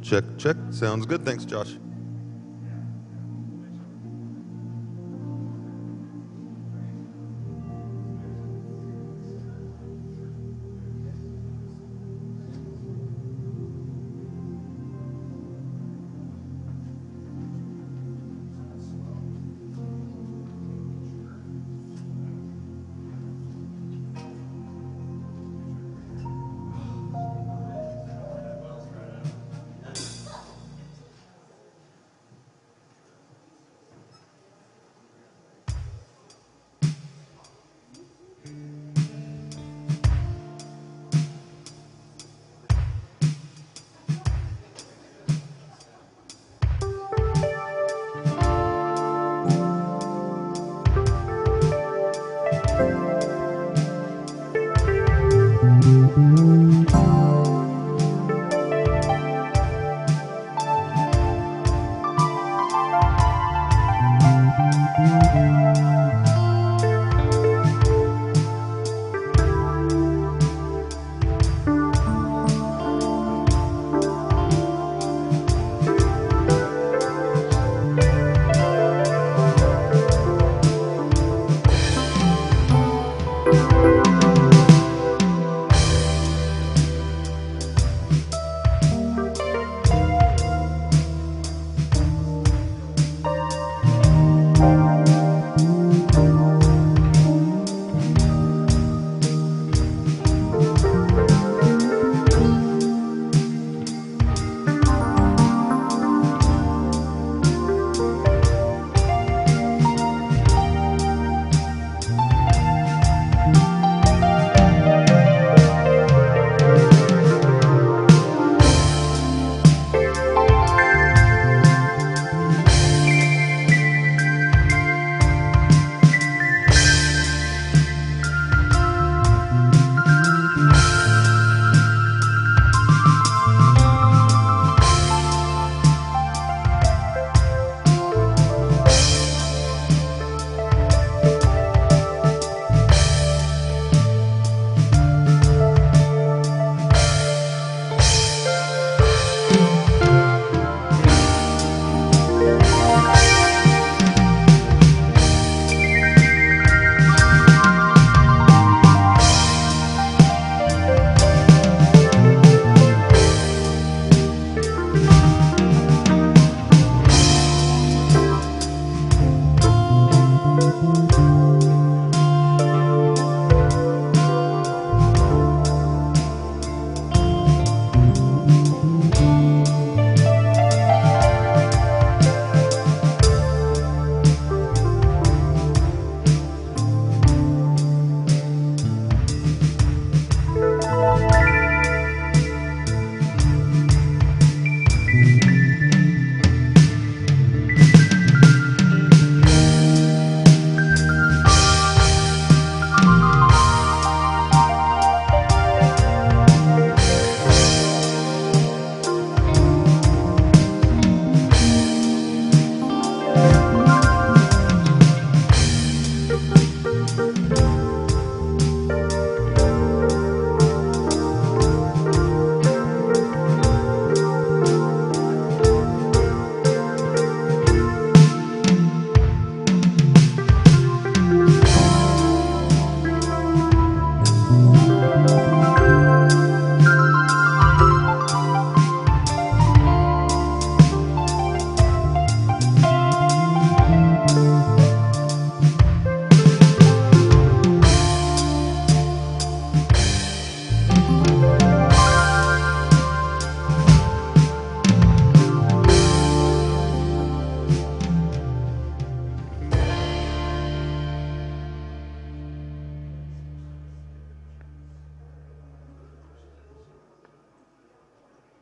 Check, check. Sounds good. Thanks, Josh.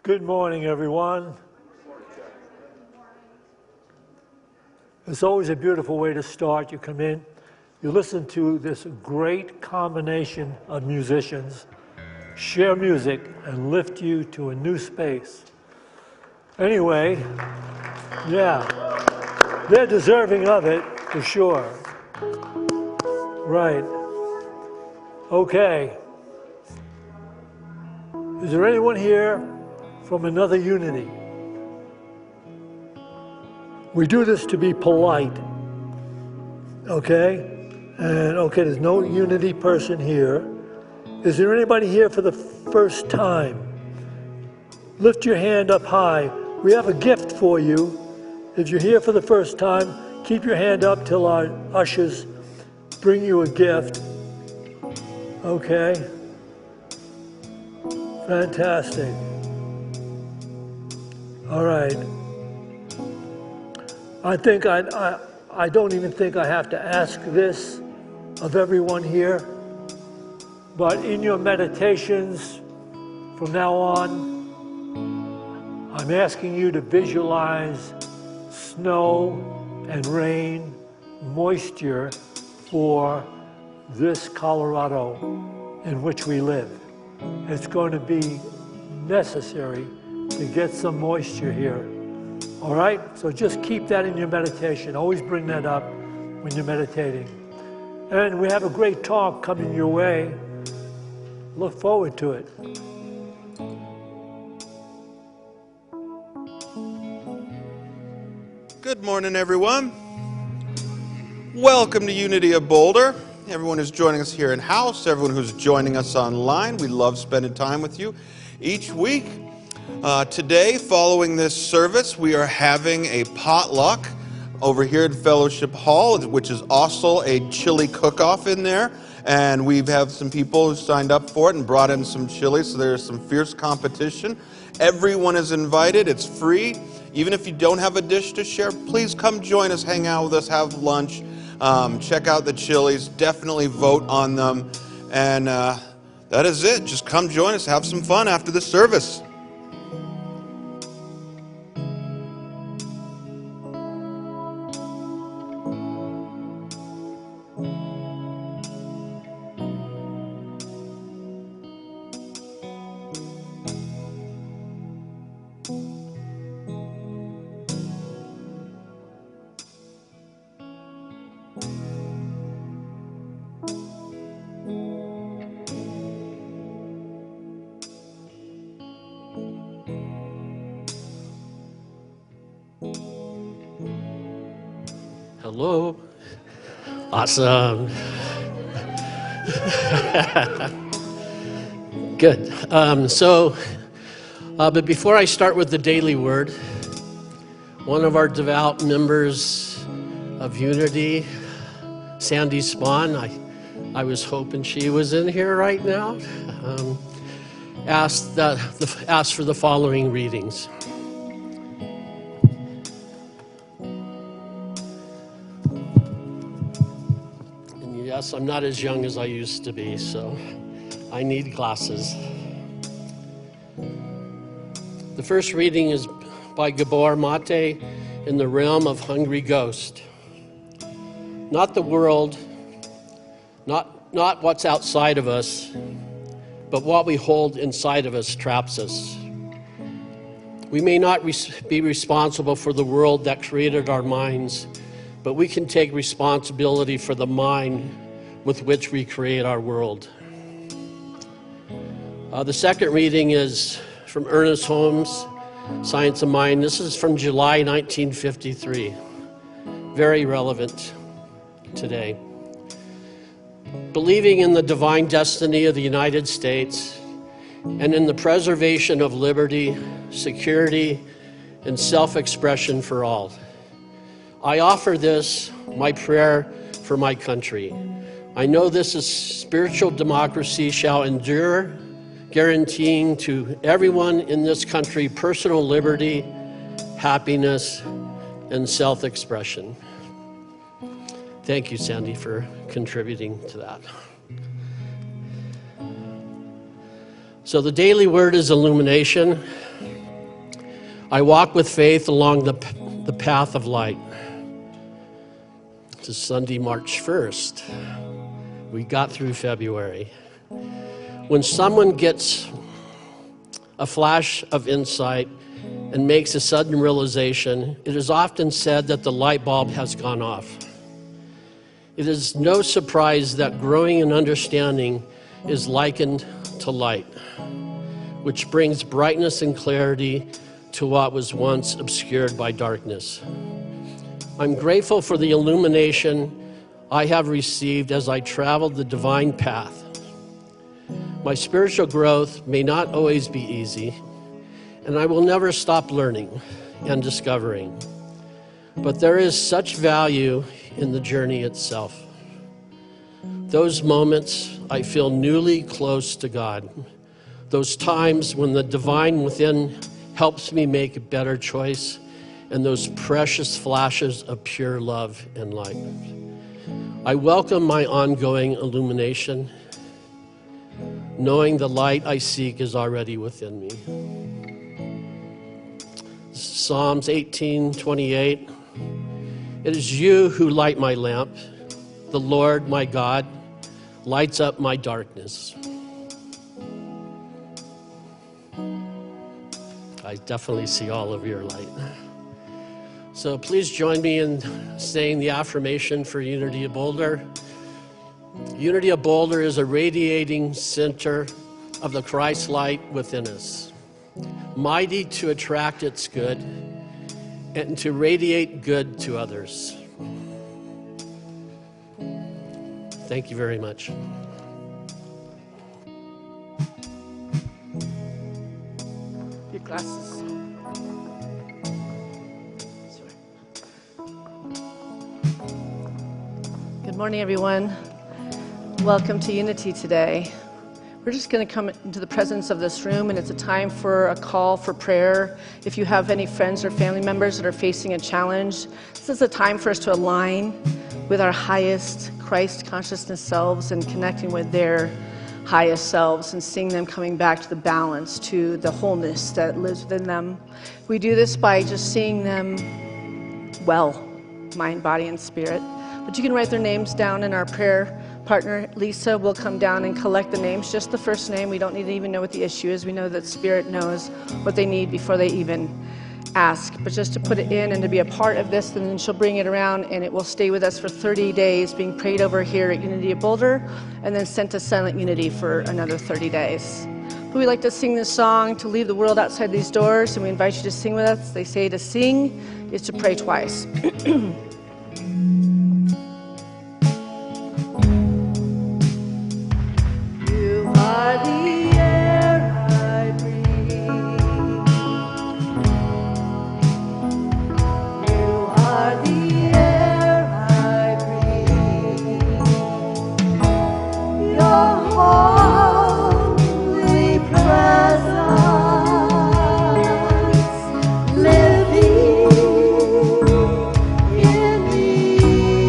Good morning, everyone. It's always a beautiful way to start. You come in, you listen to this great combination of musicians, share music, and lift you to a new space. Anyway, yeah, they're deserving of it, for sure. Right. Okay. Is there anyone here from another unity? We do this to be polite, okay? And okay, there's no unity person here. Is there anybody here for the first time? Lift your hand up high. We have a gift for you. If you're here for the first time, keep your hand up till our ushers bring you a gift. Okay? Fantastic. All right. I don't even think I have to ask this of everyone here, but in your meditations from now on, I'm asking you to visualize snow and rain, moisture for this Colorado in which we live. It's going to be necessary to get some moisture here. All right? So just keep that in your meditation. Always bring that up when you're meditating. And we have a great talk coming your way. Look forward to it. Good morning, everyone. Welcome to Unity of Boulder. Everyone who's joining us here in-house, everyone who's joining us online, we love spending time with you each week. Today, following this service, we are having a potluck over here at Fellowship Hall, which is also a chili cook-off in there. And we have some people who signed up for it and brought in some chili, so there's some fierce competition. Everyone is invited. It's free. Even if you don't have a dish to share, please come join us, hang out with us, have lunch, check out the chilies, definitely vote on them. And that is it. Just come join us, have some fun after the service. Hello. Awesome. Good. But before I start with the daily word, one of our devout members of Unity, Sandy Spawn, I was hoping she was in here right now, asked for the following readings. Yes, I'm not as young as I used to be, so I need glasses. The first reading is by Gabor Mate in the Realm of Hungry Ghost. Not the world, not what's outside of us, but what we hold inside of us traps us. We may not be responsible for the world that created our minds, but we can take responsibility for the mind with which we create our world. The second reading is from Ernest Holmes' Science of Mind. This is from July 1953. Very relevant today. Believing in the divine destiny of the United States and in the preservation of liberty, security, and self-expression for all, I offer this, my prayer for my country. I know this is spiritual democracy shall endure, guaranteeing to everyone in this country personal liberty, happiness, and self-expression. Thank you, Sandy, for contributing to that. So the daily word is illumination. I walk with faith along the path of light. This is Sunday, March 1st. We got through February. When someone gets a flash of insight and makes a sudden realization, it is often said that the light bulb has gone off. It is no surprise that growing in understanding is likened to light, which brings brightness and clarity to what was once obscured by darkness. I'm grateful for the illumination I have received as I traveled the divine path. My spiritual growth may not always be easy, and I will never stop learning and discovering. But there is such value in the journey itself. Those moments I feel newly close to God. Those times when the divine within helps me make a better choice, and those precious flashes of pure love and light. I welcome my ongoing illumination, knowing the light I seek is already within me. Psalms 18:28. It is you who light my lamp. The Lord, my God, lights up my darkness. I definitely see all of your light. So please join me in saying the affirmation for Unity of Boulder. Unity of Boulder is a radiating center of the Christ light within us, mighty to attract its good and to radiate good to others. Thank you very much. Your glasses. Good morning, everyone. Welcome to Unity today. We're just going to come into the presence of this room, and it's a time for a call for prayer. If you have any friends or family members that are facing a challenge, this is a time for us to align with our highest Christ consciousness selves and connecting with their highest selves and seeing them coming back to the balance, to the wholeness that lives within them. We do this by just seeing them well, mind, body, and spirit. But you can write their names down, and our prayer partner, Lisa, will come down and collect the names, just the first name. We don't need to even know what the issue is. We know that Spirit knows what they need before they even ask. But just to put it in and to be a part of this, and then she'll bring it around, and it will stay with us for 30 days, being prayed over here at Unity of Boulder, and then sent to Silent Unity for another 30 days. But we like to sing this song to leave the world outside these doors, and we invite you to sing with us. They say to sing is to pray twice. You are the air I breathe. You are the air I breathe. Your holy presence living in me. And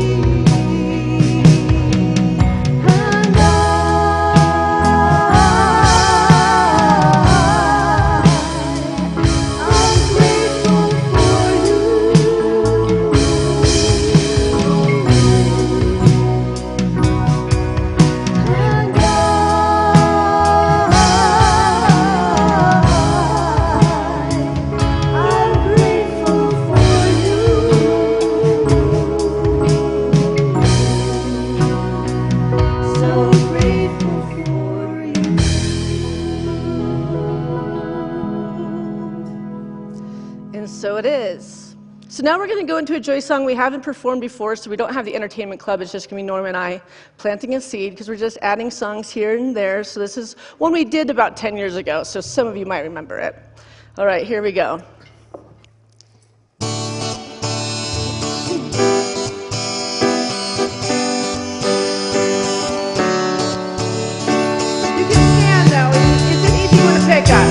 I'm grateful for you. And I'm grateful for you. So grateful for you. And so it is. So now we're going to go into a joy song we haven't performed before, so we don't have the entertainment club. It's just going to be Norma and I planting a seed, because we're just adding songs here and there. So this is one we did about 10 years ago, so some of you might remember it. All right, here we go. You can stand, though. It's an easy one to pick up.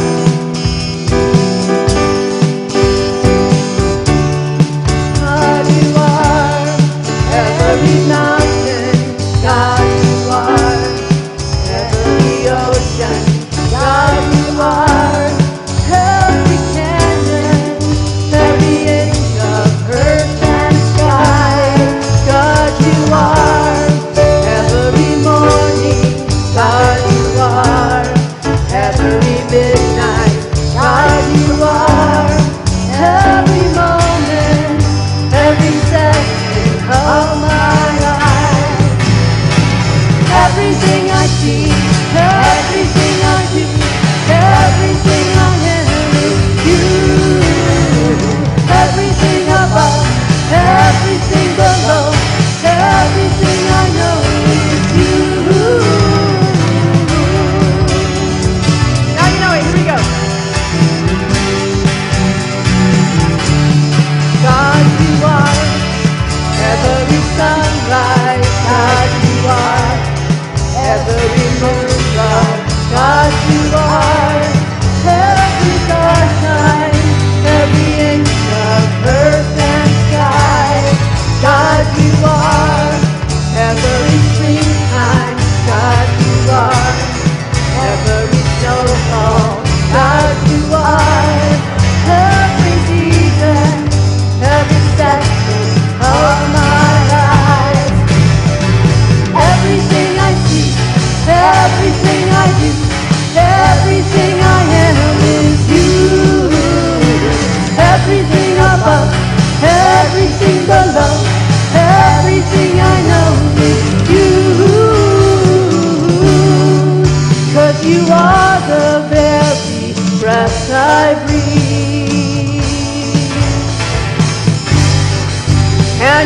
God, you are every mountain. God, you are every ocean. God, you are every canyon.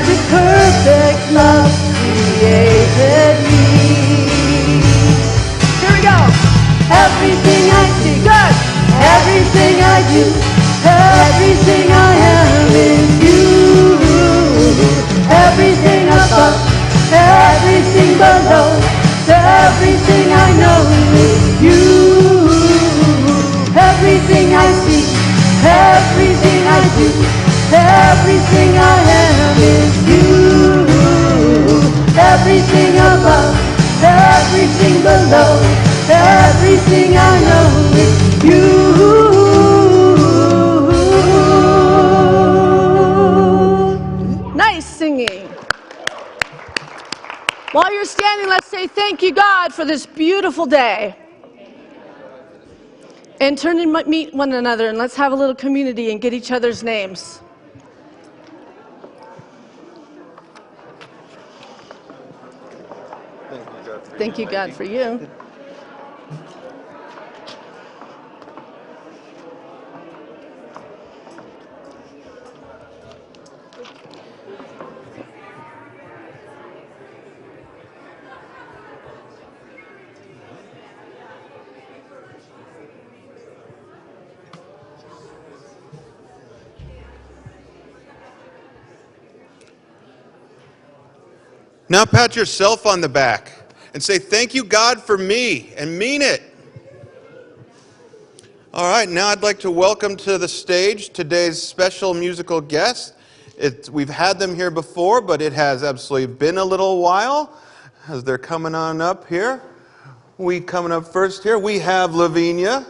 and with perfect love created me. Here we go. Everything I see, good. Everything I do, everything I am is you. Everything above, everything below, everything I know is you. Everything I see, everything I do, everything I am is you. Everything above, everything below, everything I know is you. Nice singing. While you're standing, let's say thank you, God, for this beautiful day. And turn and meet one another, and let's have a little community and get each other's names. Thank you, God, for you. Now pat yourself on the back and say, thank you, God, for me, and mean it. All right, now I'd like to welcome to the stage today's special musical guest. We've had them here before, but it has absolutely been a little while as they're coming on up here. Coming up first here, we have Lavinia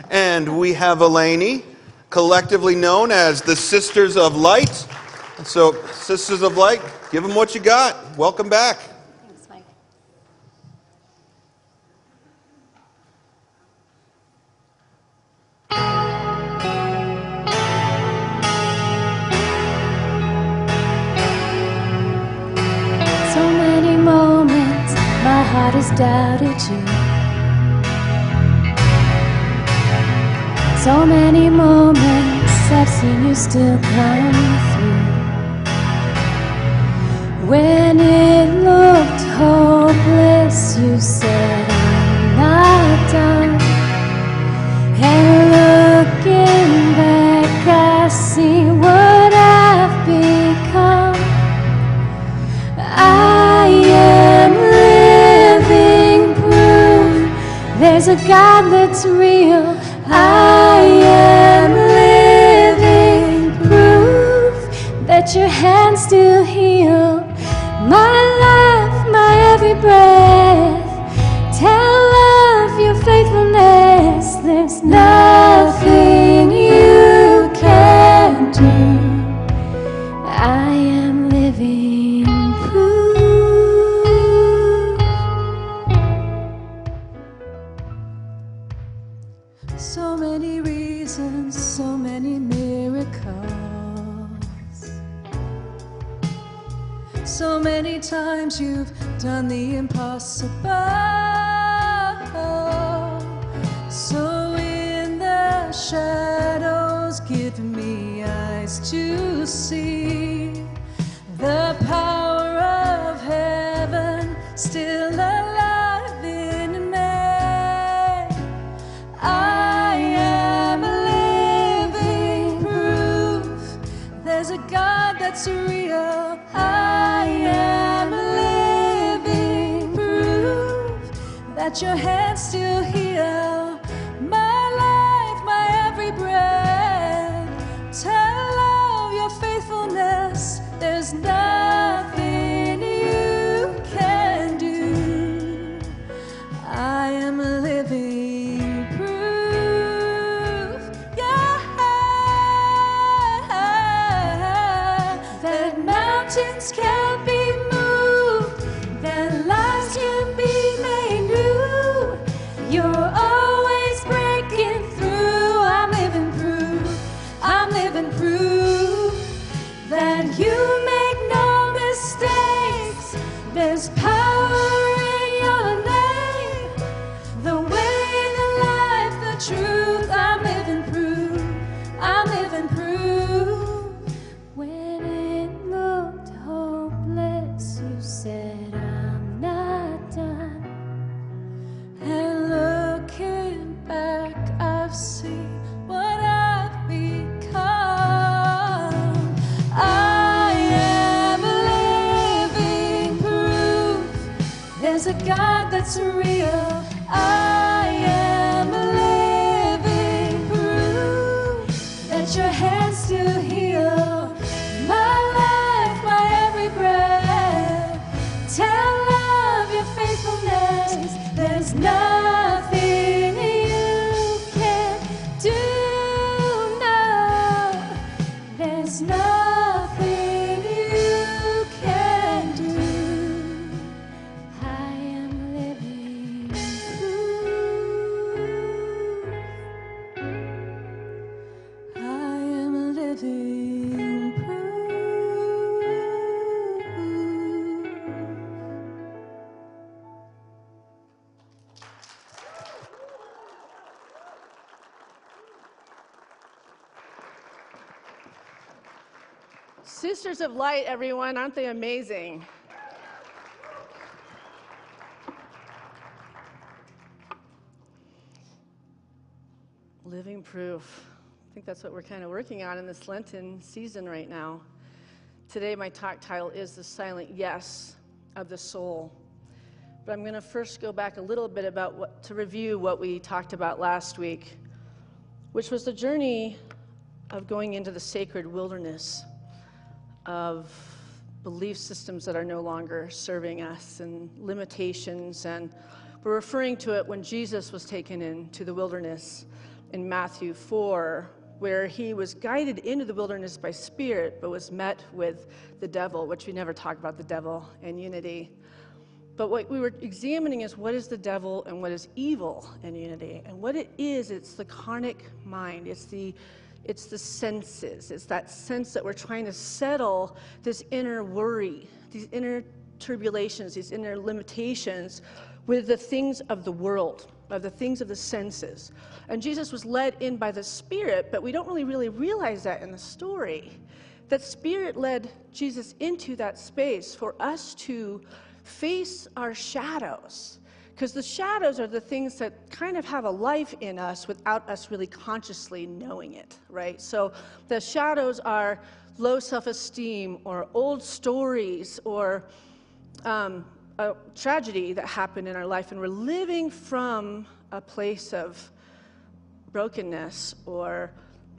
and we have Eleni, collectively known as the Sisters of Light. And so, Sisters of Light, give them what you got. Welcome back. Thanks, Mike. So many moments my heart has doubted you. So many moments I've seen you still come through. When it looked hopeless, you said, I'm not done. And looking back, I see what I've become. I am living proof there's a God that's real. I am living proof that your hands still heal. My life, my every breath, tell of your faithfulness. There's nothing you can do. I am living proof. So many reasons, so many miracles. So many times you've done the impossible. So in the shadows, give me eyes to see the power of heaven still alive in me. I am living proof there's a God that's real. I am living proof that your hands still heal. My life, my every breath, tell of your faithfulness. There's nothing you can do. I am living proof, yeah, that mountains can't be moved, that lives can be made new. You're always breaking through. I'm living proof that you make no mistakes. There's power in your name, the way, the life, the truth. I'm living proof. When it looked There's a God that's real. I am living proof that your hands still heal my life, my every breath. Tell of your faithfulness. There's nothing you can't do. No, there's nothing you can do. I am living proof. I am living proof. Sisters of Light, everyone, aren't they amazing? Living proof. I think that's what we're kind of working on in this Lenten season right now. Today, my talk title is The Silent Yes of the Soul. But I'm going to first go back a little bit to review what we talked about last week, which was the journey of going into the sacred wilderness of belief systems that are no longer serving us and limitations. And we're referring to it when Jesus was taken into the wilderness in Matthew 4, where he was guided into the wilderness by Spirit, but was met with the devil, which we never talk about the devil in Unity. But what we were examining is what is the devil and what is evil in Unity. And what it is, it's the carnal mind. It's the senses. It's that sense that we're trying to settle this inner worry, these inner tribulations, these inner limitations with the things of the world, of the things of the senses. And Jesus was led in by the Spirit, but we don't really realize that in the story. That Spirit led Jesus into that space for us to face our shadows. Because the shadows are the things that kind of have a life in us without us really consciously knowing it, right? So the shadows are low self-esteem or old stories or a tragedy that happened in our life, and we're living from a place of brokenness or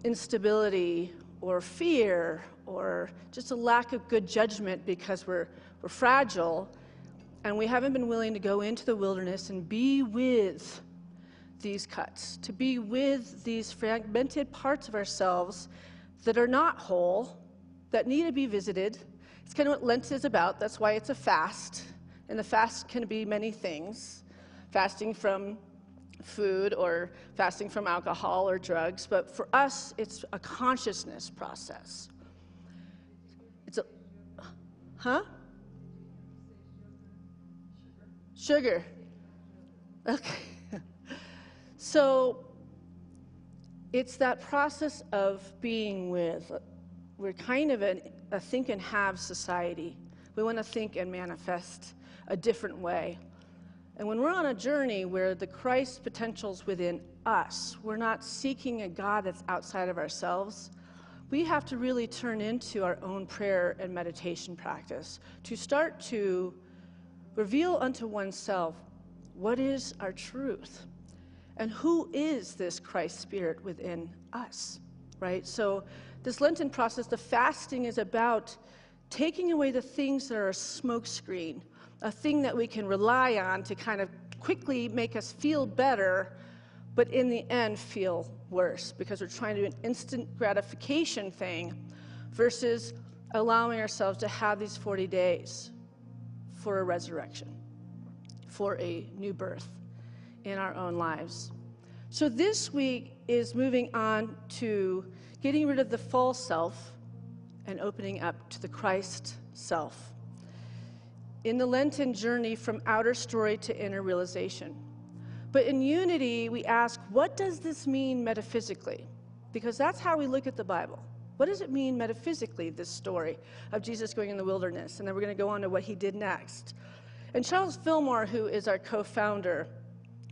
instability or fear or just a lack of good judgment because we're fragile. And we haven't been willing to go into the wilderness and be with these cuts, to be with these fragmented parts of ourselves that are not whole, that need to be visited. It's kind of what Lent is about. That's why it's a fast. And the fast can be many things. Fasting from food or fasting from alcohol or drugs. But for us, it's a consciousness process. It's a... Huh? Sugar. Okay. So it's that process of being with. We're kind of a think and have society. We want to think and manifest a different way. And when we're on a journey where the Christ potential's within us, we're not seeking a God that's outside of ourselves, we have to really turn into our own prayer and meditation practice to start to reveal unto oneself what is our truth and who is this Christ Spirit within us, right? So this Lenten process, the fasting is about taking away the things that are a smokescreen, a thing that we can rely on to kind of quickly make us feel better, but in the end feel worse because we're trying to do an instant gratification thing versus allowing ourselves to have these 40 days for a resurrection, for a new birth in our own lives. So this week is moving on to getting rid of the false self and opening up to the Christ self. In the Lenten journey from outer story to inner realization. But in Unity, we ask, what does this mean metaphysically? Because that's how we look at the Bible. What does it mean metaphysically, this story of Jesus going in the wilderness? And then we're going to go on to what he did next. And Charles Fillmore, who is our co-founder,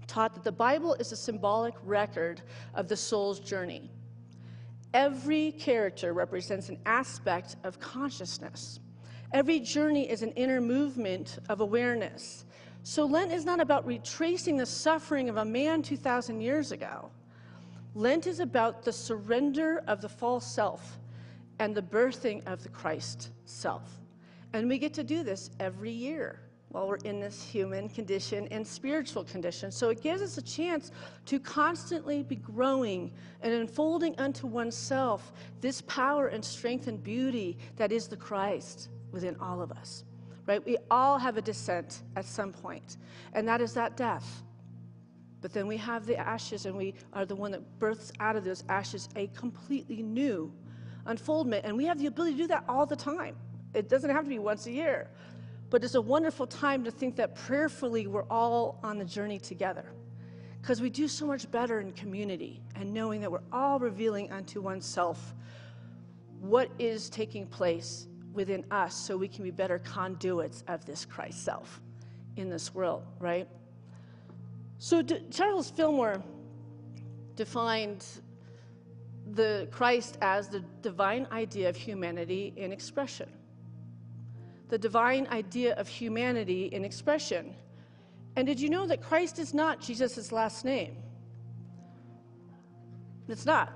taught that the Bible is a symbolic record of the soul's journey. Every character represents an aspect of consciousness. Every journey is an inner movement of awareness. So Lent is not about retracing the suffering of a man 2,000 years ago. Lent is about the surrender of the false self and the birthing of the Christ self. And we get to do this every year while we're in this human condition and spiritual condition. So it gives us a chance to constantly be growing and unfolding unto oneself this power and strength and beauty that is the Christ within all of us, right? We all have a descent at some point, and that is that death. But then we have the ashes, and we are the one that births out of those ashes a completely new unfoldment. And we have the ability to do that all the time. It doesn't have to be once a year. But it's a wonderful time to think that prayerfully we're all on the journey together. Because we do so much better in community and knowing that we're all revealing unto oneself what is taking place within us so we can be better conduits of this Christ self in this world, right? So Charles Fillmore defined the Christ as the divine idea of humanity in expression. The divine idea of humanity in expression. And did you know that Christ is not Jesus' last name? It's not.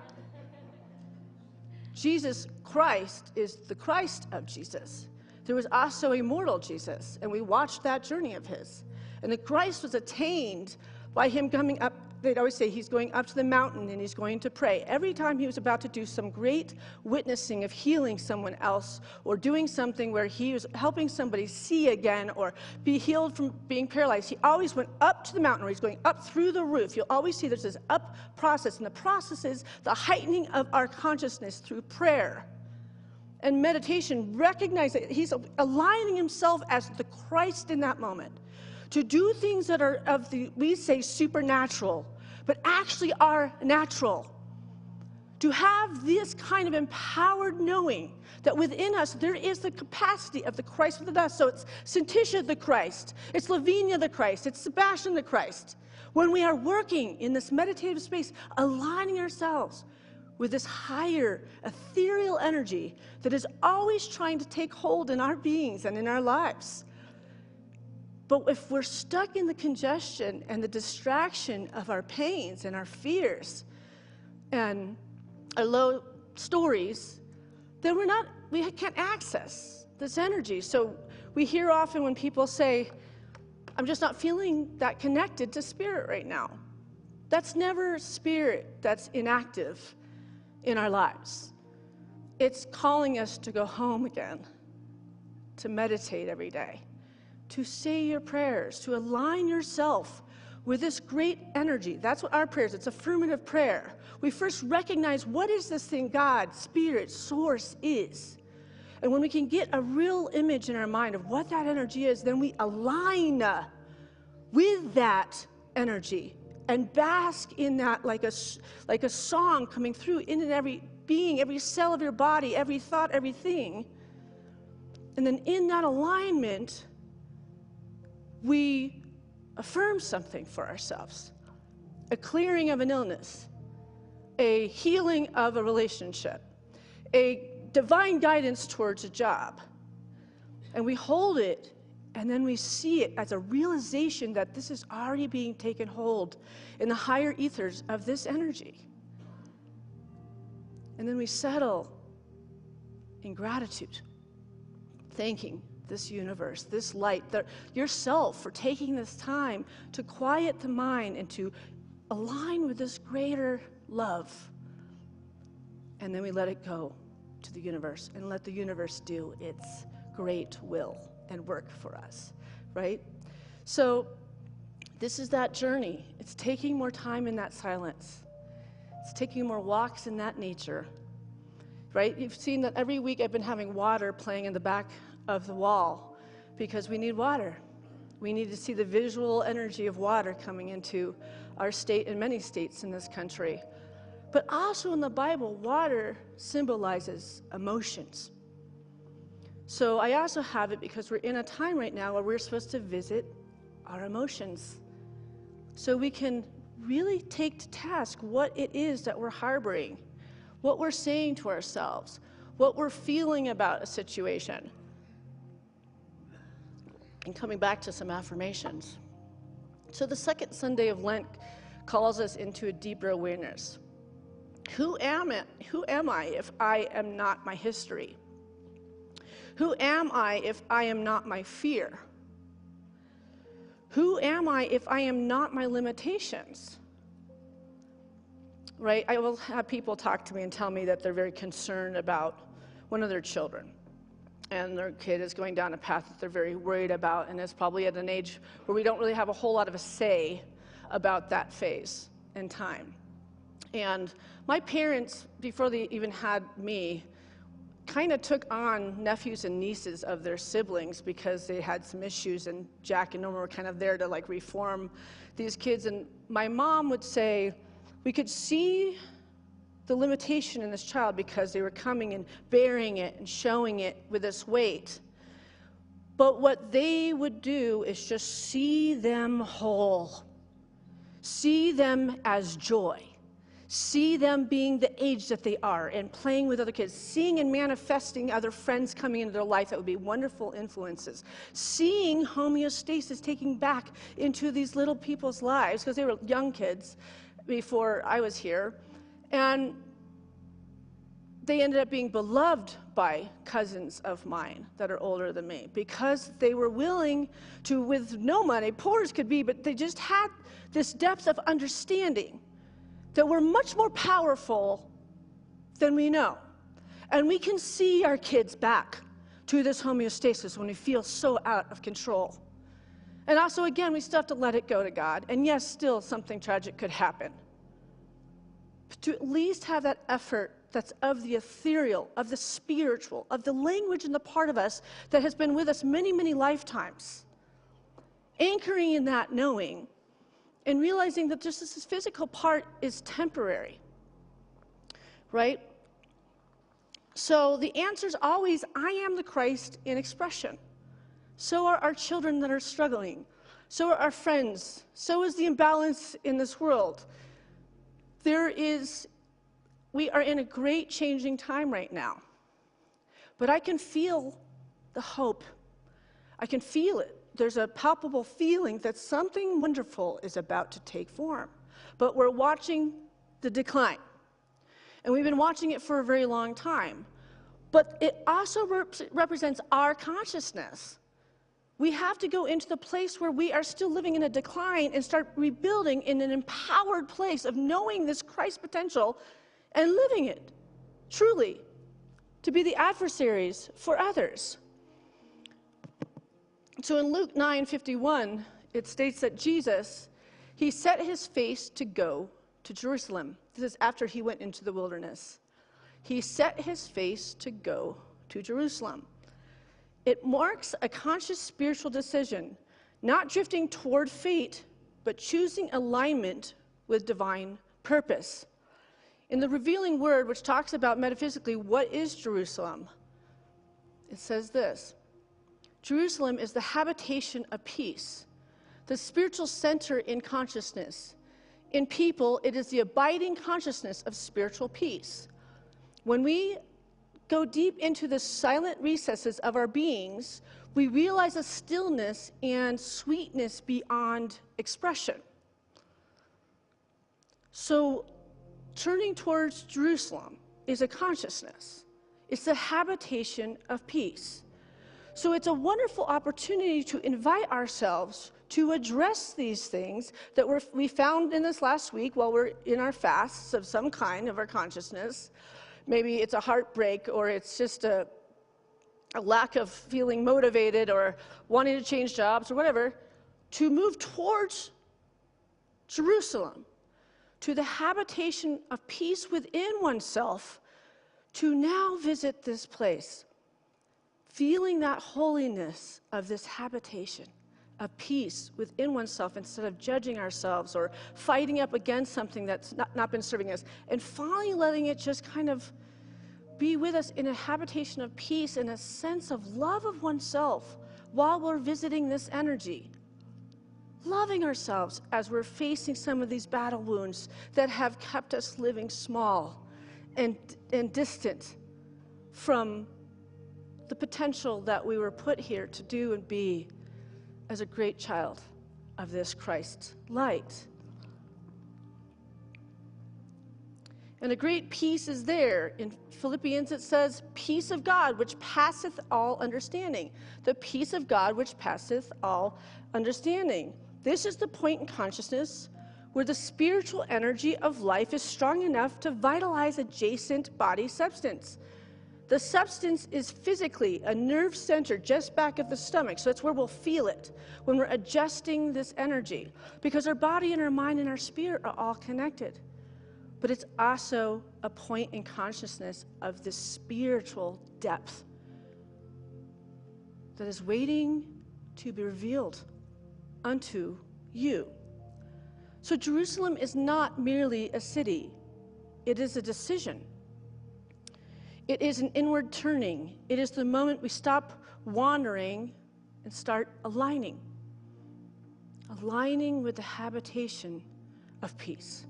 Jesus Christ is the Christ of Jesus. There was also a mortal Jesus, and we watched that journey of his. And the Christ was attained by him coming up. They'd always say he's going up to the mountain and he's going to pray. Every time he was about to do some great witnessing of healing someone else or doing something where he was helping somebody see again or be healed from being paralyzed, he always went up to the mountain, or he's going up through the roof. You'll always see there's this up process, and the process is the heightening of our consciousness through prayer and meditation. Recognize that he's aligning himself as the Christ in that moment to do things that are of the, we say, supernatural, but actually are natural. To have this kind of empowered knowing that within us there is the capacity of the Christ within us. So it's Syntysche the Christ, it's Lavinia the Christ, it's Sebastian the Christ. When we are working in this meditative space, aligning ourselves with this higher ethereal energy that is always trying to take hold in our beings and in our lives. But if we're stuck in the congestion and the distraction of our pains and our fears and our low stories, then we can't access this energy. So we hear often when people say, I'm just not feeling that connected to spirit right now. That's never spirit that's inactive in our lives. It's calling us to go home again, to meditate every day, to say your prayers, to align yourself with this great energy. That's what our prayers, it's affirmative prayer. We first recognize what is this thing God, spirit, source is. And when we can get a real image in our mind of what that energy is, then we align with that energy and bask in that like a song coming through in every being, every cell of your body, every thought, everything. And then in that alignment, we affirm something for ourselves. A clearing of an illness, a healing of a relationship, a divine guidance towards a job. And we hold it, and then we see it as a realization that this is already being taken hold in the higher ethers of this energy. And then we settle in gratitude, thanking this universe, this light, yourself for taking this time to quiet the mind and to align with this greater love. And then we let it go to the universe and let the universe do its great will and work for us, right? So this is that journey. It's taking more time in that silence. It's taking more walks in that nature, right? You've seen that every week I've been having water playing in the back of the wall because we need water. We need to see the visual energy of water coming into our state and many states in this country. But also in the Bible, water symbolizes emotions. So I also have it because we're in a time right now where we're supposed to visit our emotions. So we can really take to task what it is that we're harboring, what we're saying to ourselves, what we're feeling about a situation. and coming back to some affirmations. So the second Sunday of Lent calls us into a deeper awareness. Who am I if I am not my history? Who am I if I am not my fear? Who am I if I am not my limitations? Right? I will have people talk to me and tell me that they're very concerned about one of their children. And their kid is going down a path that they're very worried about, and is probably at an age where we don't really have a whole lot of a say about that phase in time. And my parents, before they even had me, kind of took on nephews and nieces of their siblings because they had some issues, and Jack and Norma were kind of there to like reform these kids. And my mom would say, we could see the limitation in this child because they were coming and bearing it and showing it with this weight. But what they would do is just see them whole, see them as joy, see them being the age that they are and playing with other kids, seeing and manifesting other friends coming into their life that would be wonderful influences, seeing homeostasis taking back into these little people's lives because they were young kids before I was here. And they ended up being beloved by cousins of mine that are older than me because they were willing to, with no money, poor as could be, but they just had this depth of understanding that we're much more powerful than we know. And we can see our kids back to this homeostasis when we feel so out of control. And also, again, we still have to let it go to God. And yes, still something tragic could happen. But to at least have that effort that's of the ethereal, of the spiritual, of the language in the part of us that has been with us many, many lifetimes. Anchoring in that knowing and realizing that just this physical part is temporary, right? So the answer is always, I am the Christ in expression. So are our children that are struggling. So are our friends. So is the imbalance in this world. We are in a great changing time right now. But I can feel the hope. I can feel it. There's a palpable feeling that something wonderful is about to take form. But we're watching the decline. And we've been watching it for a very long time. But it also represents our consciousness. We have to go into the place where we are still living in a decline and start rebuilding in an empowered place of knowing this Christ potential and living it, truly, to be the adversaries for others. So in Luke 9:51, it states that Jesus, he set his face to go to Jerusalem. This is after he went into the wilderness. He set his face to go to Jerusalem. It marks a conscious spiritual decision, not drifting toward fate, but choosing alignment with divine purpose. In the revealing word, which talks about metaphysically what is Jerusalem, it says this: Jerusalem is the habitation of peace, the spiritual center in consciousness. In people, it is the abiding consciousness of spiritual peace. When we go deep into the silent recesses of our beings, we realize a stillness and sweetness beyond expression. So, turning towards Jerusalem is a consciousness. It's the habitation of peace. So it's a wonderful opportunity to invite ourselves to address these things that we found in this last week while we're in our fasts of some kind of our consciousness. Maybe it's a heartbreak, or it's just a lack of feeling motivated or wanting to change jobs or whatever, to move towards Jerusalem, to the habitation of peace within oneself, to now visit this place, feeling that holiness of this habitation of peace within oneself instead of judging ourselves or fighting up against something that's not been serving us, and finally letting it just kind of be with us in a habitation of peace and a sense of love of oneself while we're visiting this energy. Loving ourselves as we're facing some of these battle wounds that have kept us living small and distant from the potential that we were put here to do and be as a great child of this Christ light. And a great peace is there. In Philippians it says, peace of God which passeth all understanding. The peace of God which passeth all understanding. This is the point in consciousness where the spiritual energy of life is strong enough to vitalize adjacent body substance. The substance is physically a nerve center just back of the stomach, so that's where we'll feel it when we're adjusting this energy, because our body and our mind and our spirit are all connected. But it's also a point in consciousness of this spiritual depth that is waiting to be revealed unto you. So Jerusalem is not merely a city. It is a decision. It is an inward turning. It is the moment we stop wandering and start aligning with the habitation of peace.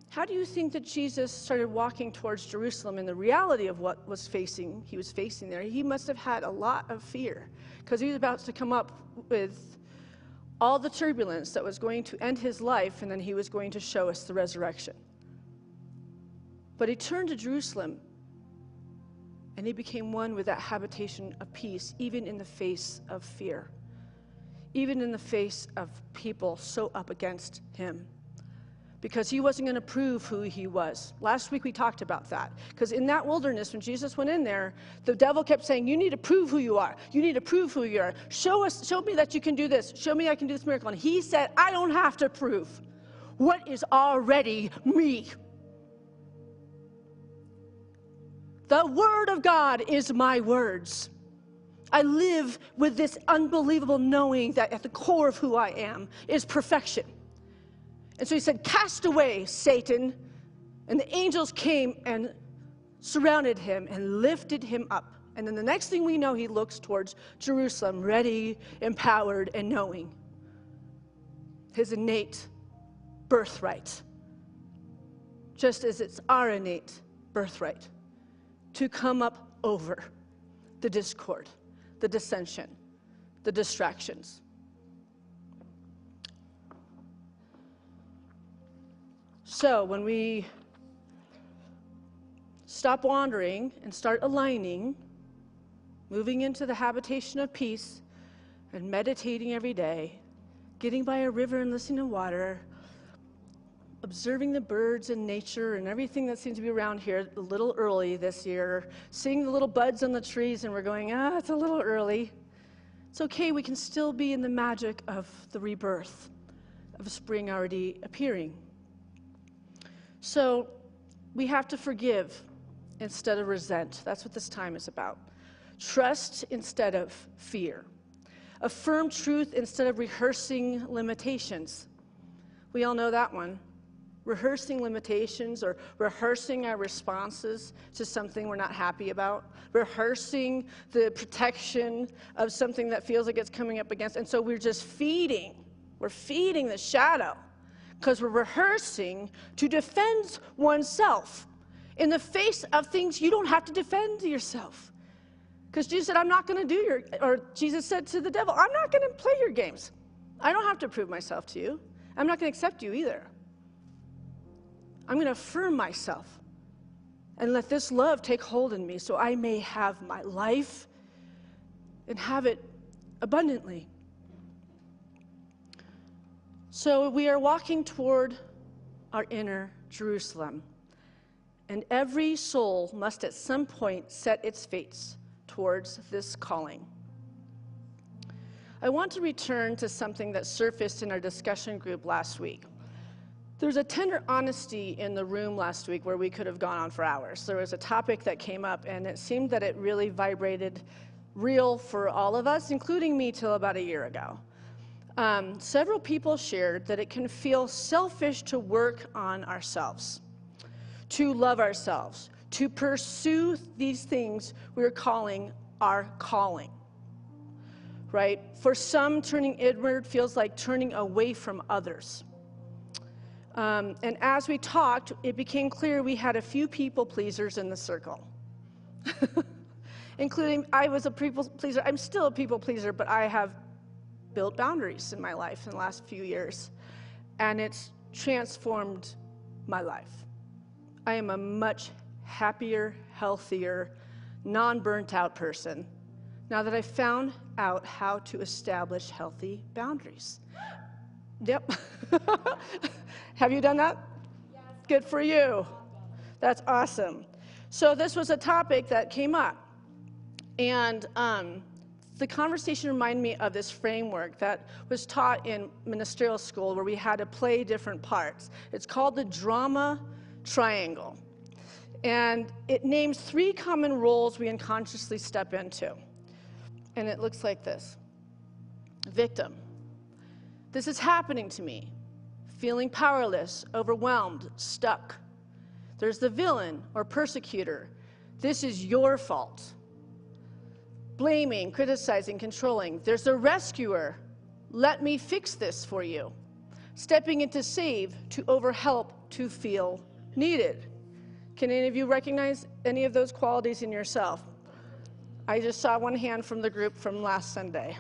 How do you think that Jesus started walking towards Jerusalem in the reality of what he was facing there? He must have had a lot of fear, because he was about to come up with all the turbulence that was going to end his life, and then he was going to show us the resurrection. But he turned to Jerusalem, and he became one with that habitation of peace, even in the face of fear, even in the face of people so up against him. Because he wasn't going to prove who he was. Last week we talked about that. Because in that wilderness, when Jesus went in there, the devil kept saying, you need to prove who you are. You need to prove who you are. Show me that you can do this. Show me I can do this miracle. And he said, I don't have to prove what is already me. The word of God is my words. I live with this unbelievable knowing that at the core of who I am is perfection. And so he said, cast away, Satan. And the angels came and surrounded him and lifted him up. And then the next thing we know, he looks towards Jerusalem, ready, empowered, and knowing his innate birthright. Just as it's our innate birthright to come up over the discord, the dissension, the distractions. So when we stop wandering and start aligning, moving into the habitation of peace and meditating every day, getting by a river and listening to water, observing the birds and nature and everything that seems to be around here a little early this year, seeing the little buds on the trees, and we're going, it's a little early. It's okay, we can still be in the magic of the rebirth, of spring already appearing. So we have to forgive instead of resent. That's what this time is about. Trust instead of fear. Affirm truth instead of rehearsing limitations. We all know that one. Rehearsing limitations or rehearsing our responses to something we're not happy about. Rehearsing the protection of something that feels like it's coming up against. And so we're just feeding. We're feeding the shadow. Because we're rehearsing to defend oneself. In the face of things, you don't have to defend yourself. Because Jesus said, I'm not going to or Jesus said to the devil, I'm not going to play your games. I don't have to prove myself to you. I'm not going to accept you either. I'm going to affirm myself and let this love take hold in me so I may have my life and have it abundantly. So we are walking toward our inner Jerusalem, and every soul must at some point set its face towards this calling. I want to return to something that surfaced in our discussion group last week. There's a tender honesty in the room last week where we could have gone on for hours. There was a topic that came up, and it seemed that it really vibrated real for all of us, including me till about a year ago. Several people shared that it can feel selfish to work on ourselves, to love ourselves, to pursue these things we're calling our calling, right? For some, turning inward feels like turning away from others. And as we talked, it became clear we had a few people pleasers in the circle, including I was a people pleaser. I'm still a people pleaser, but I have built boundaries in my life in the last few years, and it's transformed my life. I am a much happier, healthier, non-burnt out person now that I've found out how to establish healthy boundaries. Yep. Have you done that? Yes. Good for you. That's awesome. So this was a topic that came up, and the conversation reminded me of this framework that was taught in ministerial school where we had to play different parts. It's called the drama triangle, and it names 3 common roles we unconsciously step into, and it looks like this. Victim. This is happening to me. Feeling powerless, overwhelmed, stuck. There's the villain or persecutor. This is your fault. Blaming, criticizing, controlling. There's the rescuer. Let me fix this for you. Stepping in to save, to overhelp, to feel needed. Can any of you recognize any of those qualities in yourself? I just saw one hand from the group from last Sunday.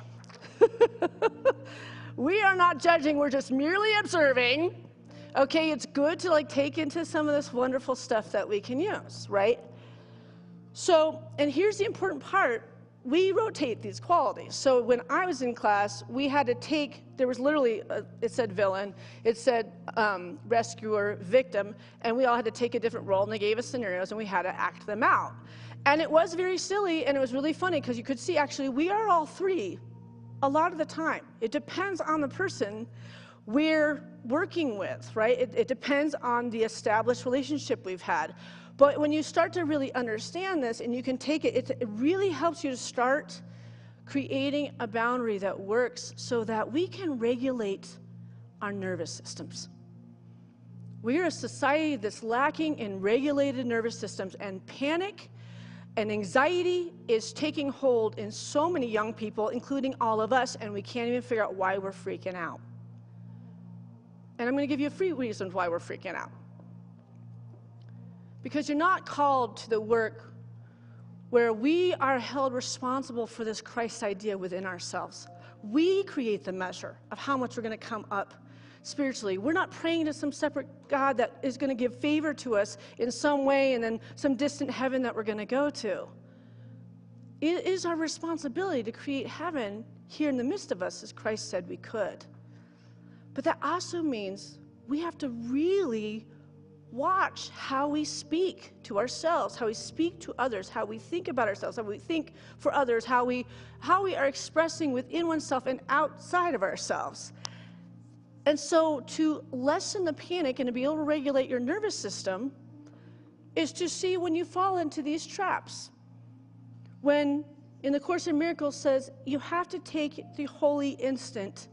We are not judging, we're just merely observing. Okay, it's good to take into some of this wonderful stuff that we can use, right? So, and here's the important part. We rotate these qualities. So when I was in class, we had to take, there was literally, it said villain, it said rescuer, victim, and we all had to take a different role, and they gave us scenarios, and we had to act them out. And it was very silly, and it was really funny, because you could see, actually, we are all 3 a lot of the time. It depends on the person we're working with, right? It depends on the established relationship we've had. But when you start to really understand this and you can take it, it really helps you to start creating a boundary that works so that we can regulate our nervous systems. We are a society that's lacking in regulated nervous systems, and panic and anxiety is taking hold in so many young people, including all of us, and we can't even figure out why we're freaking out. And I'm going to give you a few reasons why we're freaking out. Because you're not called to the work where we are held responsible for this Christ idea within ourselves. We create the measure of how much we're going to come up spiritually. We're not praying to some separate God that is going to give favor to us in some way and then some distant heaven that we're going to go to. It is our responsibility to create heaven here in the midst of us, as Christ said we could. But that also means we have to really watch how we speak to ourselves, how we speak to others, how we think about ourselves, how we think for others, how we are expressing within oneself and outside of ourselves. And so to lessen the panic and to be able to regulate your nervous system is to see when you fall into these traps. When in the Course in Miracles says you have to take the holy instant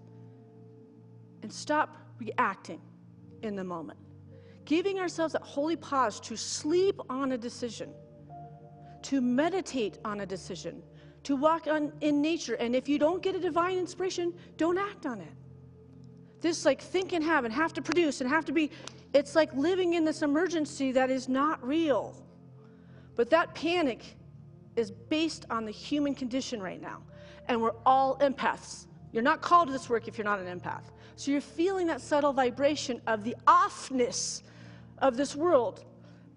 and stop reacting in the moment. Giving ourselves that holy pause to sleep on a decision, to meditate on a decision, to walk in nature. And if you don't get a divine inspiration, don't act on it. This think and have to produce and have to be, it's like living in this emergency that is not real. But that panic is based on the human condition right now. And we're all empaths. You're not called to this work if you're not an empath. So you're feeling that subtle vibration of the offness of this world.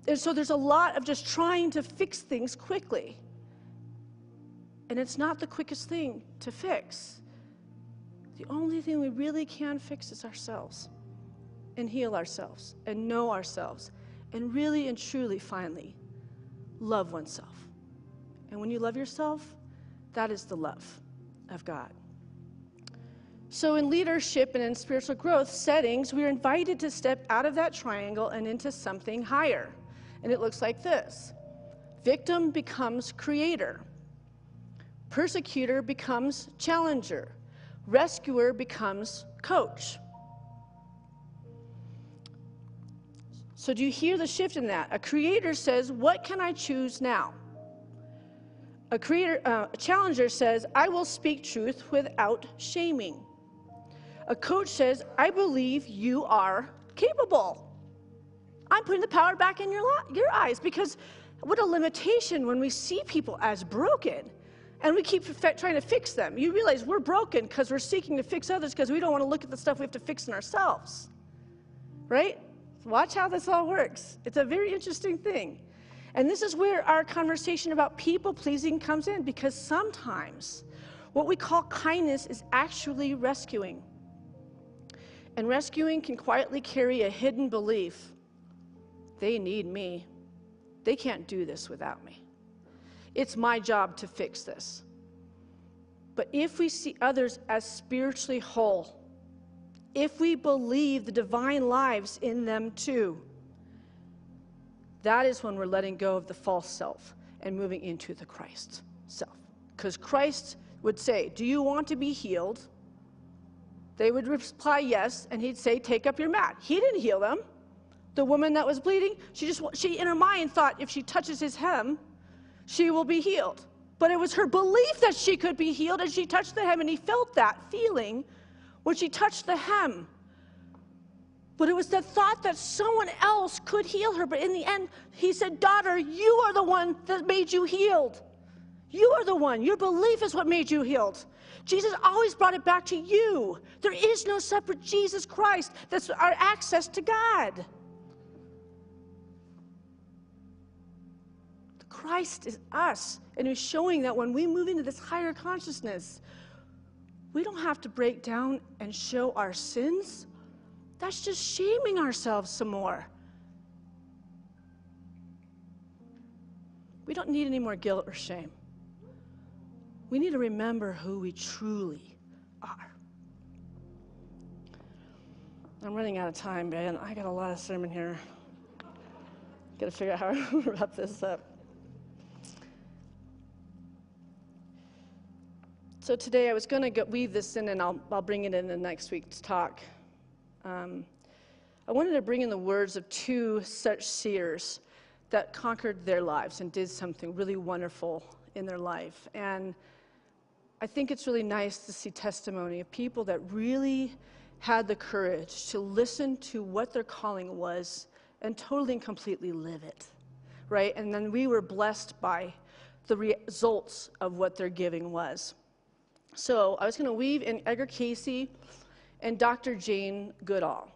And so there's a lot of just trying to fix things quickly. And it's not the quickest thing to fix. The only thing we really can fix is ourselves, and heal ourselves, and know ourselves, and really and truly, finally, love oneself. And when you love yourself, that is the love of God. So in leadership and in spiritual growth settings, we are invited to step out of that triangle and into something higher. And it looks like this. Victim becomes creator. Persecutor becomes challenger. Rescuer becomes coach. So do you hear the shift in that? A creator says, what can I choose now? A challenger says, I will speak truth without shaming. A coach says, I believe you are capable. I'm putting the power back in your eyes, because what a limitation when we see people as broken And we keep trying to fix them. You realize we're broken because we're seeking to fix others because we don't want to look at the stuff we have to fix in ourselves. Right? Watch how this all works. It's a very interesting thing. And this is where our conversation about people-pleasing comes in, because sometimes what we call kindness is actually rescuing. And rescuing can quietly carry a hidden belief. They need me. They can't do this without me. It's my job to fix this. But if we see others as spiritually whole, if we believe the divine lives in them too, that is when we're letting go of the false self and moving into the Christ self. Because Christ would say, do you want to be healed? They would reply yes, and he'd say, take up your mat. He didn't heal them. The woman that was bleeding, she in her mind thought if she touches his hem, she will be healed. But it was her belief that she could be healed, and she touched the hem, and he felt that feeling when she touched the hem. But it was the thought that someone else could heal her. But in the end, he said, daughter, you are the one that made you healed. You are the one. Your belief is what made you healed. Jesus always brought it back to you. There is no separate Jesus Christ. That's our access to God. The Christ is us. And he's showing that when we move into this higher consciousness, we don't have to break down and show our sins. That's just shaming ourselves some more. We don't need any more guilt or shame. We need to remember who we truly are. I'm running out of time, man. I got a lot of sermon here. Got to figure out how to wrap this up. So today I was going to weave this in, and I'll bring it in the next week's talk. I wanted to bring in the words of two such seers that conquered their lives and did something really wonderful in their life. And I think it's really nice to see testimony of people that really had the courage to listen to what their calling was and totally and completely live it, right? And then we were blessed by the results of what their giving was. So I was going to weave in Edgar Cayce and Dr. Jane Goodall.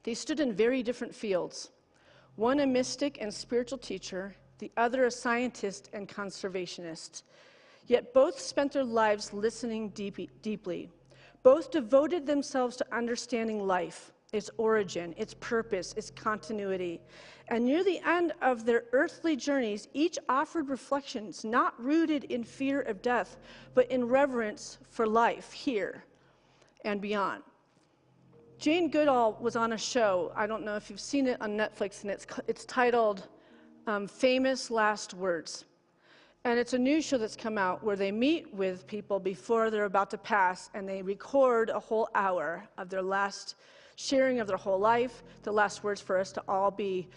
They stood in very different fields. One a mystic and spiritual teacher, the other a scientist and conservationist. Yet both spent their lives listening deeply. Both devoted themselves to understanding life, its origin, its purpose, its continuity. And near the end of their earthly journeys, each offered reflections not rooted in fear of death, but in reverence for life here and beyond. Jane Goodall was on a show, I don't know if you've seen it on Netflix, and it's titled Famous Last Words. And it's a new show that's come out where they meet with people before they're about to pass, and they record a whole hour of their last sharing of their whole life, the last words for us to all be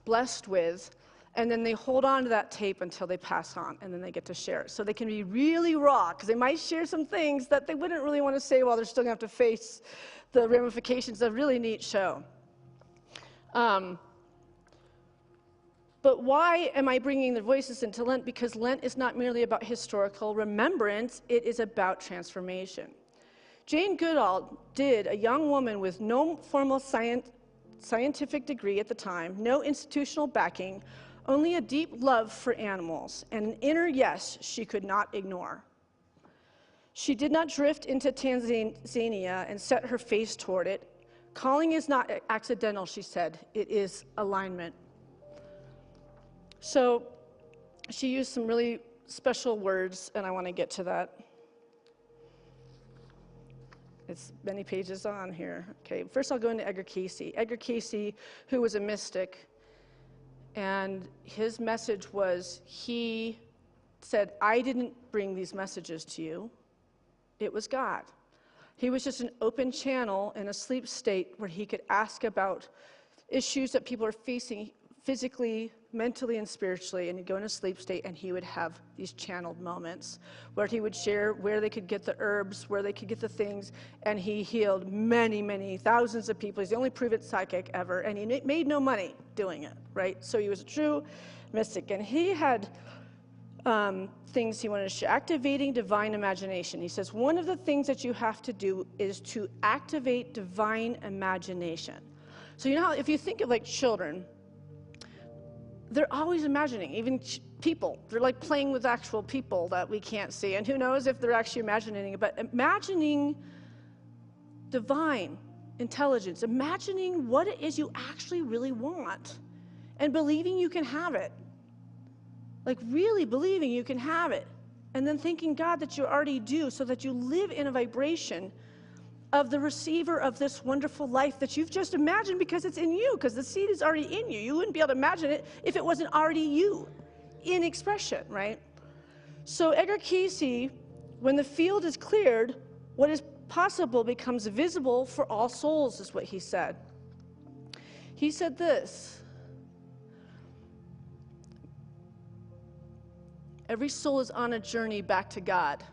blessed with. And then they hold on to that tape until they pass on, and then they get to share it. So they can be really raw, because they might share some things that they wouldn't really want to say while they're still going to have to face the ramifications. Of a really neat show. But why am I bringing the voices into Lent? Because Lent is not merely about historical remembrance, it is about transformation. Jane Goodall did a young woman with no formal scientific degree at the time, no institutional backing, only a deep love for animals, and an inner yes she could not ignore. She did not drift into Tanzania and set her face toward it. Calling is not accidental, she said. It is alignment. So she used some really special words, and I want to get to that. It's many pages on here. Okay, first I'll go into Edgar Cayce. Edgar Cayce, who was a mystic, and his message was, he said, I didn't bring these messages to you. It was God. He was just an open channel in a sleep state where he could ask about issues that people are facing physically, mentally, and spiritually, and he'd go in a sleep state, and he would have these channeled moments where he would share where they could get the herbs, where they could get the things, and he healed many, many thousands of people. He's the only proven psychic ever, and he made no money doing it, right? So he was a true mystic, and he had things he wanted to share. Activating divine imagination. He says one of the things that you have to do is to activate divine imagination. So you know how if you think of like children, they're always imagining, even people. They're like playing with actual people that we can't see. And who knows if they're actually imagining it. But imagining divine intelligence, imagining what it is you actually really want, and believing you can have it. Like really believing you can have it. And then thanking God that you already do, so that you live in a vibration of the receiver of this wonderful life that you've just imagined because it's in you, because the seed is already in you. You wouldn't be able to imagine it if it wasn't already you in expression, right? So Edgar Cayce, when the field is cleared, what is possible becomes visible for all souls, is what he said. He said this: every soul is on a journey back to God.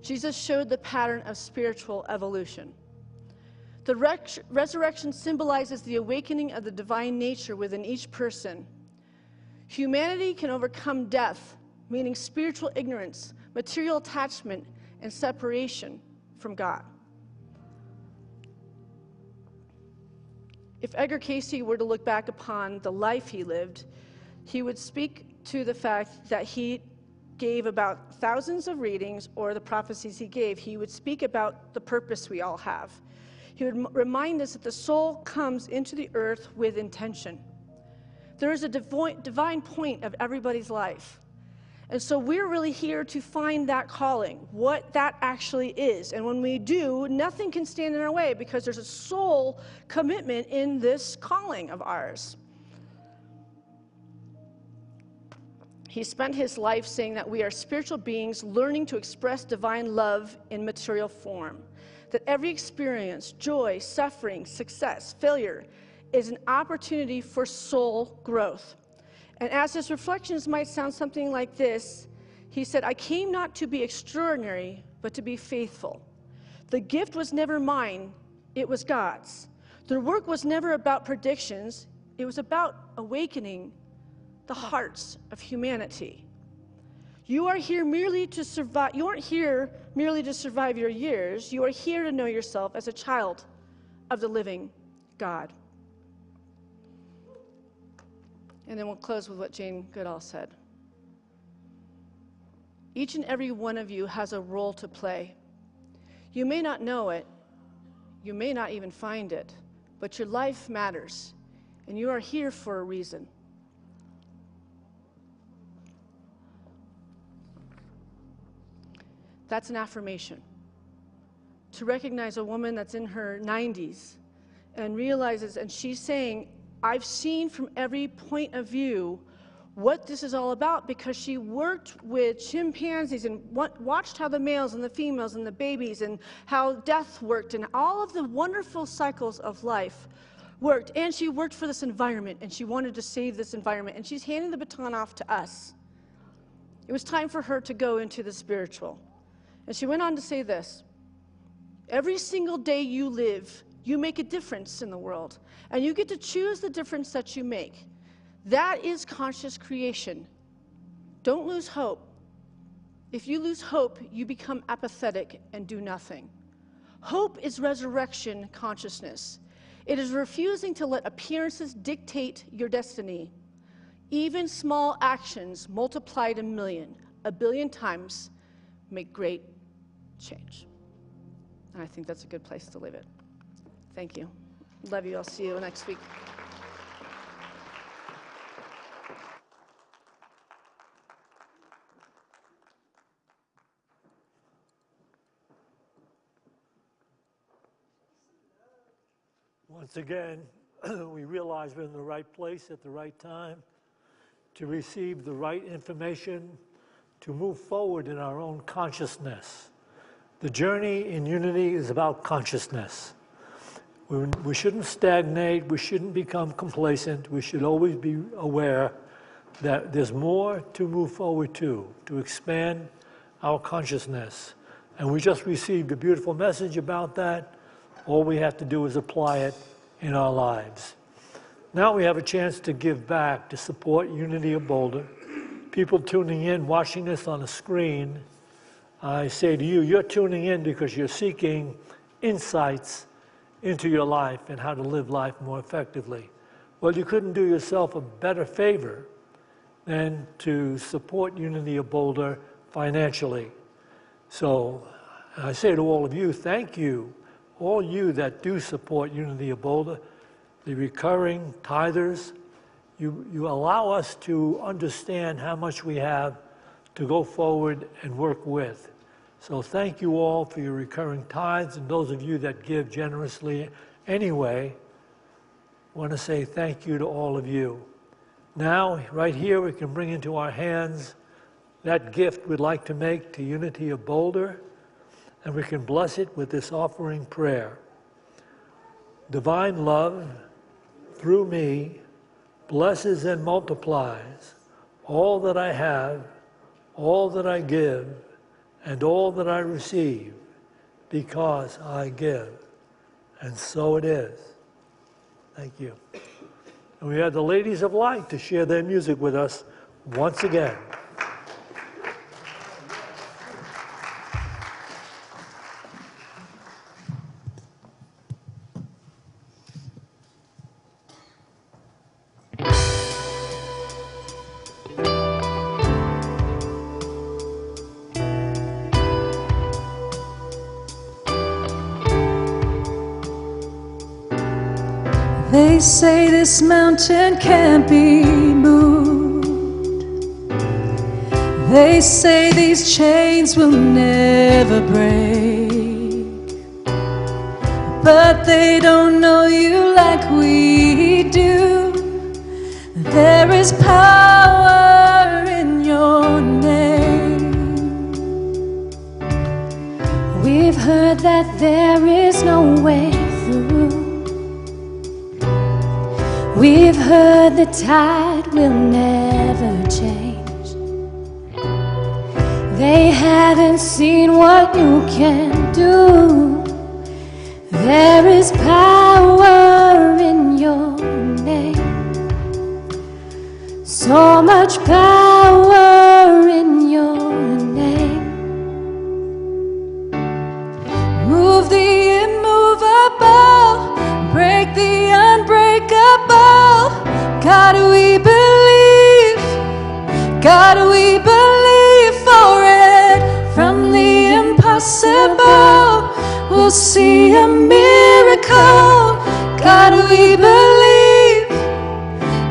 Jesus showed the pattern of spiritual evolution. The resurrection symbolizes the awakening of the divine nature within each person. Humanity can overcome death, meaning spiritual ignorance, material attachment, and separation from God. If Edgar Cayce were to look back upon the life he lived, he would speak to the fact that he gave about thousands of readings, or the prophecies he gave. He would speak about the purpose we all have. He would remind us that the soul comes into the earth with intention. There is a divine point of everybody's life. And so we're really here to find that calling, what that actually is. And when we do, nothing can stand in our way, because there's a soul commitment in this calling of ours. He spent his life saying that we are spiritual beings learning to express divine love in material form. That every experience, joy, suffering, success, failure, is an opportunity for soul growth. And as his reflections might sound something like this, he said, I came not to be extraordinary, but to be faithful. The gift was never mine, it was God's. The work was never about predictions, it was about awakening the hearts of humanity. You are here merely to survive. You aren't here merely to survive your years. You are here to know yourself as a child of the living God. And then we'll close with what Jane Goodall said. Each and every one of you has a role to play. You may not know it. You may not even find it. But your life matters. And you are here for a reason. That's an affirmation. To recognize a woman that's in her 90s and realizes, and she's saying, I've seen from every point of view what this is all about, because she worked with chimpanzees and watched how the males and the females and the babies and how death worked and all of the wonderful cycles of life worked. And she worked for this environment, and she wanted to save this environment, and she's handing the baton off to us. It was time for her to go into the spiritual. And she went on to say this: every single day you live, you make a difference in the world, and you get to choose the difference that you make. That is conscious creation. Don't lose hope. If you lose hope, you become apathetic and do nothing. Hope is resurrection consciousness. It is refusing to let appearances dictate your destiny. Even small actions multiplied a billion times, make great change. And I think that's a good place to leave it. Thank you. Love you. I'll see you next week. Once again, we realize we're in the right place at the right time to receive the right information, to move forward in our own consciousness. The journey in unity is about consciousness. We shouldn't stagnate, we shouldn't become complacent, we should always be aware that there's more to move forward to expand our consciousness. And we just received a beautiful message about that. All we have to do is apply it in our lives. Now we have a chance to give back, to support Unity of Boulder, people tuning in, watching this on the screen, I say to you, you're tuning in because you're seeking insights into your life and how to live life more effectively. Well, you couldn't do yourself a better favor than to support Unity of Boulder financially. So I say to all of you, thank you, all you that do support Unity of Boulder, the recurring tithers. You allow us to understand how much we have to go forward and work with. So thank you all for your recurring tithes, and those of you that give generously anyway, I want to say thank you to all of you. Now, right here, we can bring into our hands that gift we'd like to make to Unity of Boulder, and we can bless it with this offering prayer. Divine love, through me, blesses and multiplies all that I have, all that I give, and all that I receive, because I give. And so it is. Thank you. And we have the Ladies of Light to share their music with us once again. They say this mountain can't be moved. They say these chains will never break. But they don't know you like we do. There is power in your name. We've heard that there is no way through. We've heard the tide will never change. They haven't seen what you can do. There is power in your name. So much power in your name. Move the immovable, break the unbreakable. God, we believe. God, we believe for it. From the impossible, we'll see a miracle. God, we believe.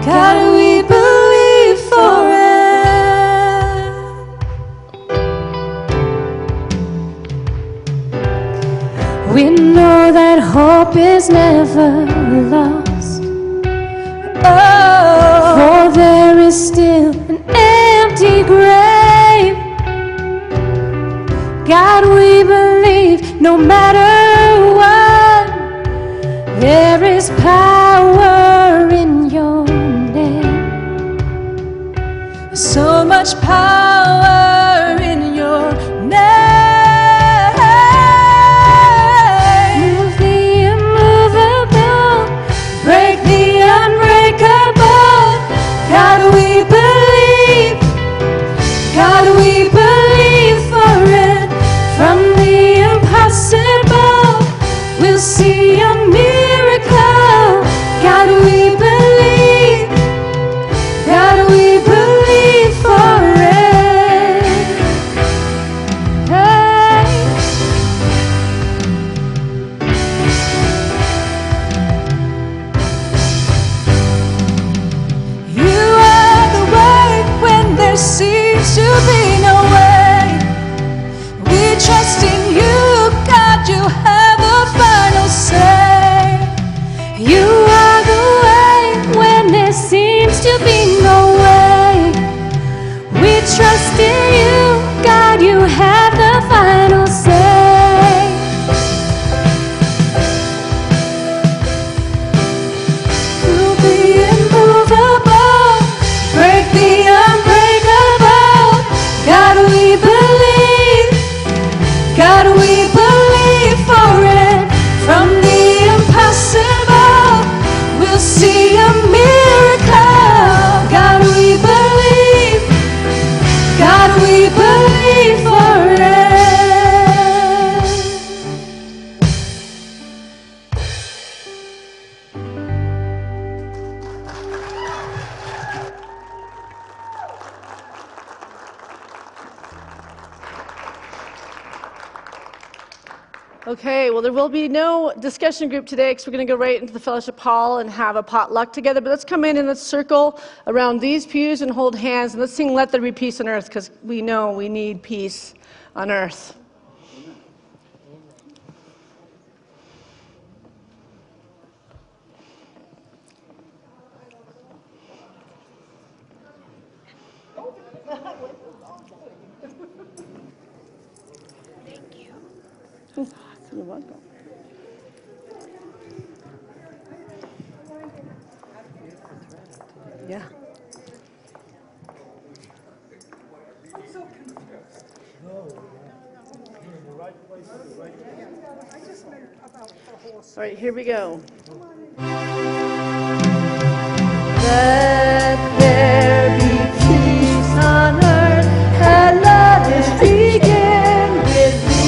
God, we believe for it. We know that hope is never lost. Oh, for there is still an empty grave. God, we believe no matter what, there is power in your name. So much power in your name. Move the immovable, break the unbreakable. God, we believe. God, we believe for it. From the impossible, we'll see a miracle. God, we believe. God, we believe for it. Hey. You are the way when there seems to be no way. We trust in you, God, you have the final say. You are the way when there seems to be no way. We trust in you, God, you have the final say. Move the immovable, break the unbreakable. God, we believe. God, we believe for it. From the impossible, we'll see a miracle. God, we believe. we believe for it. Okay, well, there will be no discussion group today because we're going to go right into the fellowship hall and have a potluck together. But let's come in and let's circle around these pews and hold hands. And let's sing Let There Be Peace on Earth, because we know we need peace on earth. You're welcome. Yeah. All right, here we go. Let there be peace on earth, and let it begin with me.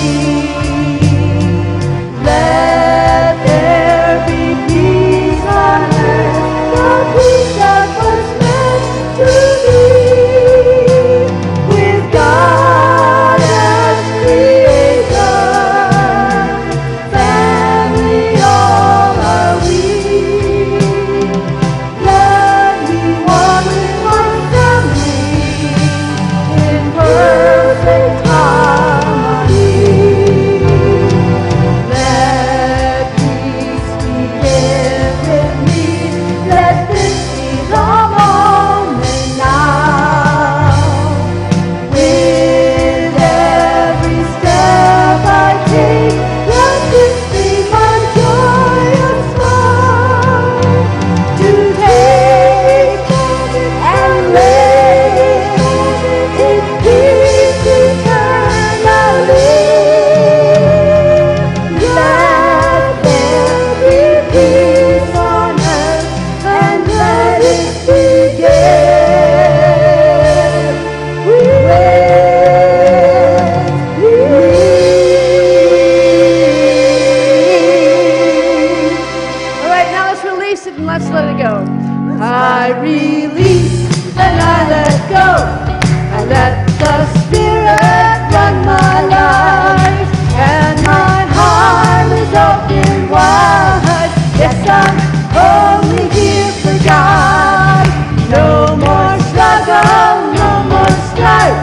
Let there be peace on earth, the peace that was meant to be. With God as Creator, family all are we. Let me walk with my family in perfect harmony. Let peace begin with me. Let this be the moment now. With every step I take, let this be my joyous smile. To take and live in peace eternally. Let there be peace on earth, and let it begin with me. All right, now let's release it and let's let it go. I release and I let go. I let the Spirit run my life, and my heart is open wide. Yes, I'm only here for God. No more struggle, no more strife.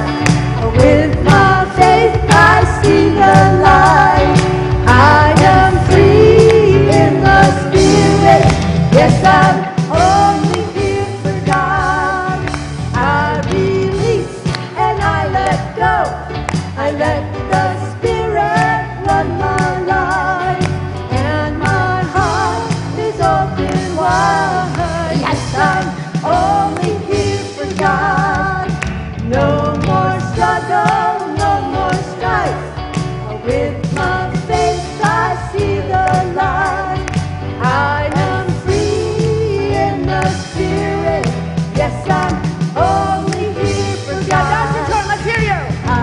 With my faith I see the light. I am free in the Spirit. Yes, I'm only here for God. I release and I let go. I let the Spirit run my life, and my heart is open wide. Yes, I'm only here for God. No more struggle, no more strife. With my faith I see the light. I am free in the Spirit. Yes, I'm only here for God. Let's hear you. I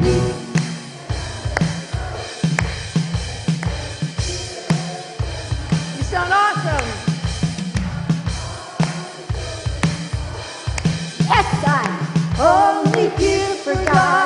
release. You sound awesome. Yes, I'm only here for God.